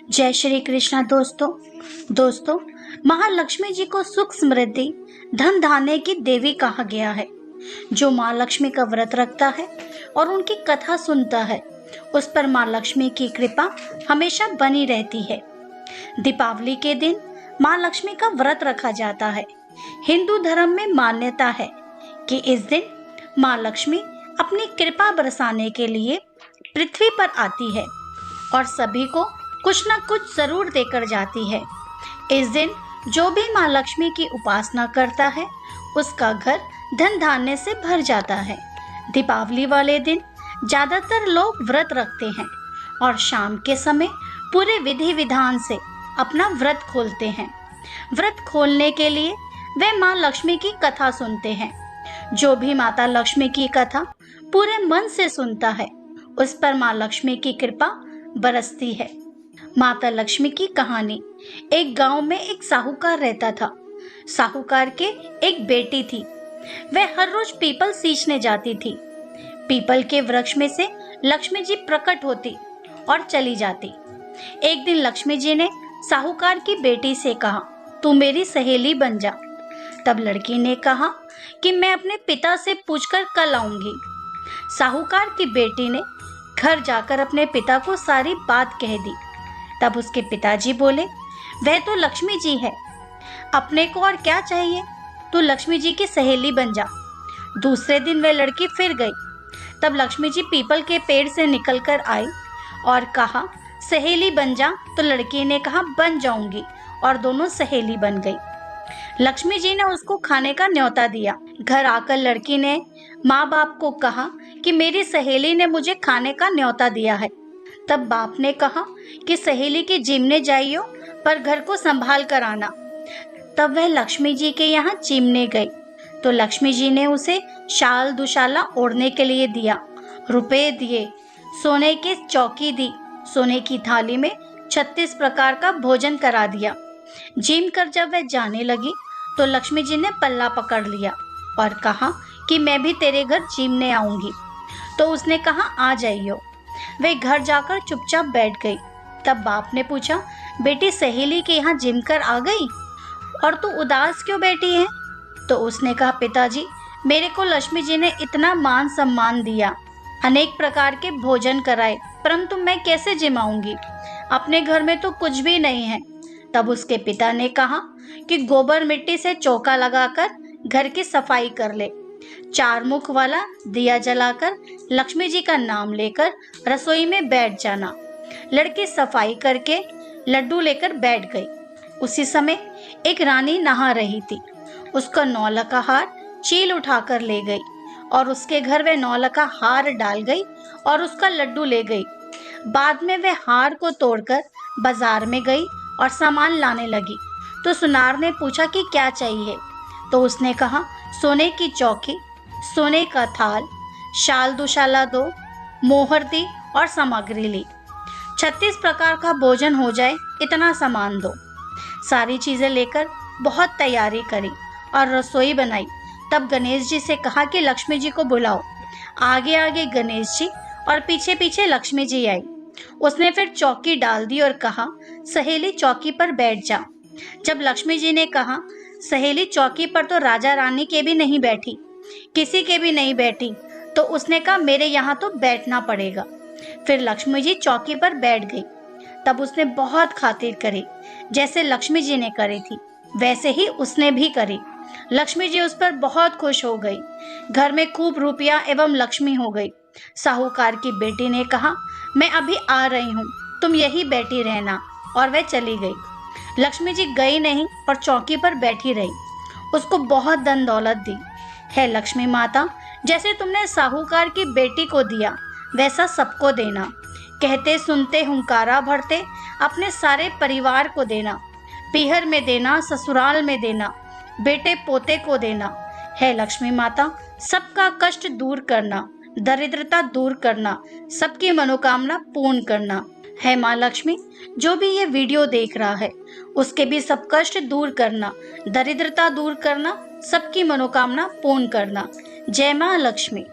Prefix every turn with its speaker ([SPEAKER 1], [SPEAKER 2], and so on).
[SPEAKER 1] जय श्री कृष्णा दोस्तों महालक्ष्मी जी को सुख समृद्धि धन धान्य की देवी कहा गया है। जो माँ लक्ष्मी का व्रत रखता है और उनकी कथा सुनता है उस पर माँ लक्ष्मी की कृपा हमेशा बनी रहती है। दीपावली के दिन माँ लक्ष्मी का व्रत रखा जाता है। हिंदू धर्म में मान्यता है कि इस दिन माँ लक्ष्मी अपनी कृपा बरसाने के लिए पृथ्वी पर आती है और सभी को कुछ न कुछ जरूर देकर जाती है। इस दिन जो भी माँ लक्ष्मी की उपासना करता है उसका घर धन धान्य से भर जाता है। दीपावली वाले दिन ज्यादातर लोग व्रत रखते हैं और शाम के समय पूरे विधि विधान से अपना व्रत खोलते हैं। व्रत खोलने के लिए वे माँ लक्ष्मी की कथा सुनते हैं। जो भी माता लक्ष्मी की कथा पूरे मन से सुनता है उस पर माँ लक्ष्मी की कृपा बरसती है। माता लक्ष्मी की कहानी। एक गांव में एक साहूकार रहता था। साहूकार के एक बेटी थी। वह हर रोज पीपल सींचने जाती थी। पीपल के वृक्ष में से लक्ष्मी जी प्रकट होती और चली जाती। एक दिन लक्ष्मी जी ने साहूकार की बेटी से कहा, तू मेरी सहेली बन जा। तब लड़की ने कहा कि मैं अपने पिता से पूछकर कल आऊंगी। साहूकार की बेटी ने घर जाकर अपने पिता को सारी बात कह दी। तब उसके पिताजी बोले, वह तो लक्ष्मी जी है, अपने को और क्या चाहिए, तू लक्ष्मी जी की सहेली बन जा। दूसरे दिन वह लड़की फिर गई। तब लक्ष्मी जी पीपल के पेड़ से निकलकर आई और कहा, सहेली बन जा। तो लड़की ने कहा, बन जाऊंगी, और दोनों सहेली बन गई। लक्ष्मी जी ने उसको खाने का न्योता दिया। घर आकर लड़की ने माँ बाप को कहा कि मेरी सहेली ने मुझे खाने का न्योता दिया है। तब बाप ने कहा कि सहेली की चिमने जाइयो, पर घर को संभाल कर आना। तब वह लक्ष्मी जी के यहाँ चिमने गई तो लक्ष्मी जी ने उसे शाल दुशाला ओढ़ने के लिए दिया, रुपए दिए, सोने की चौकी दी, सोने की थाली में 36 प्रकार का भोजन करा दिया। जिम कर जब वह जाने लगी तो लक्ष्मी जी ने पल्ला पकड़ लिया और कहा कि मैं भी तेरे घर चिमने आऊंगी। तो उसने कहा, आ जाइयो। वे घर जाकर चुपचाप बैठ गई। तब बाप ने पूछा, बेटी सहेली के यहाँ जिम कर आ गई और तू उदास क्यों बैठी है? तो उसने कहा, पिताजी मेरे को लक्ष्मी जी ने इतना मान सम्मान दिया, अनेक प्रकार के भोजन कराए, परंतु मैं कैसे जिम आऊंगी? अपने घर में तो कुछ भी नहीं है। तब उसके पिता ने कहा कि गोबर मिट्टी से चौका लगाकर घर की सफाई कर ले। 4 मुख वाला दिया जलाकर लक्ष्मी जी का नाम लेकर रसोई में बैठ जाना। लड़की सफाई करके लड्डू लेकर बैठ गई। उसी समय एक रानी नहा रही थी। उसका नौलखा हार चील उठाकर ले गई और उसके घर वह नौलखा हार डाल गई और उसका लड्डू ले गई। बाद में वह हार को तोड़कर बाजार में गई और सामान लाने लगी। तो सुनार ने पूछा कि क्या चाहिए? तो उसने कहा, सोने की चौकी, सोने का थाल, शाल दुशाला दो, मोहर दी और सामग्री ली। 36 प्रकार का भोजन हो जाए इतना सामान दो। सारी चीजें लेकर बहुत तैयारी करी और रसोई बनाई। तब गणेश जी से कहा कि लक्ष्मी जी को बुलाओ। आगे आगे गणेश जी और पीछे पीछे लक्ष्मी जी आई। उसने फिर चौकी डाल दी और कहा, सहेली चौकी पर बैठ जा। जब लक्ष्मी जी ने कहा, सहेली चौकी पर तो राजा रानी के भी नहीं बैठी, किसी के भी नहीं बैठी, तो उसने कहा, मेरे यहाँ तो बैठना पड़ेगा। फिर लक्ष्मी जी चौकी पर बैठ गई। तब उसने बहुत खातिर करी। जैसे लक्ष्मी जी ने करी थी वैसे ही उसने भी करी। लक्ष्मी जी उस पर बहुत खुश हो गई। घर में खूब रुपया एवं लक्ष्मी हो गई। साहूकार की बेटी ने कहा, मैं अभी आ रही हूँ, तुम यही बैठी रहना, और वह चली गई। लक्ष्मी जी गई नहीं और चौकी पर बैठी रही। उसको बहुत धन दौलत दी। है लक्ष्मी माता, जैसे तुमने साहूकार की बेटी को दिया वैसा सबको देना। कहते सुनते हुंकारा भरते अपने सारे परिवार को देना। पीहर में देना, ससुराल में देना, बेटे पोते को देना। है लक्ष्मी माता, सबका कष्ट दूर करना, दरिद्रता दूर करना, सबकी मनोकामना पूर्ण करना। है माँ लक्ष्मी, जो भी ये वीडियो देख रहा है उसके भी सब कष्ट दूर करना, दरिद्रता दूर करना, सबकी मनोकामना पूर्ण करना। जय माँ लक्ष्मी।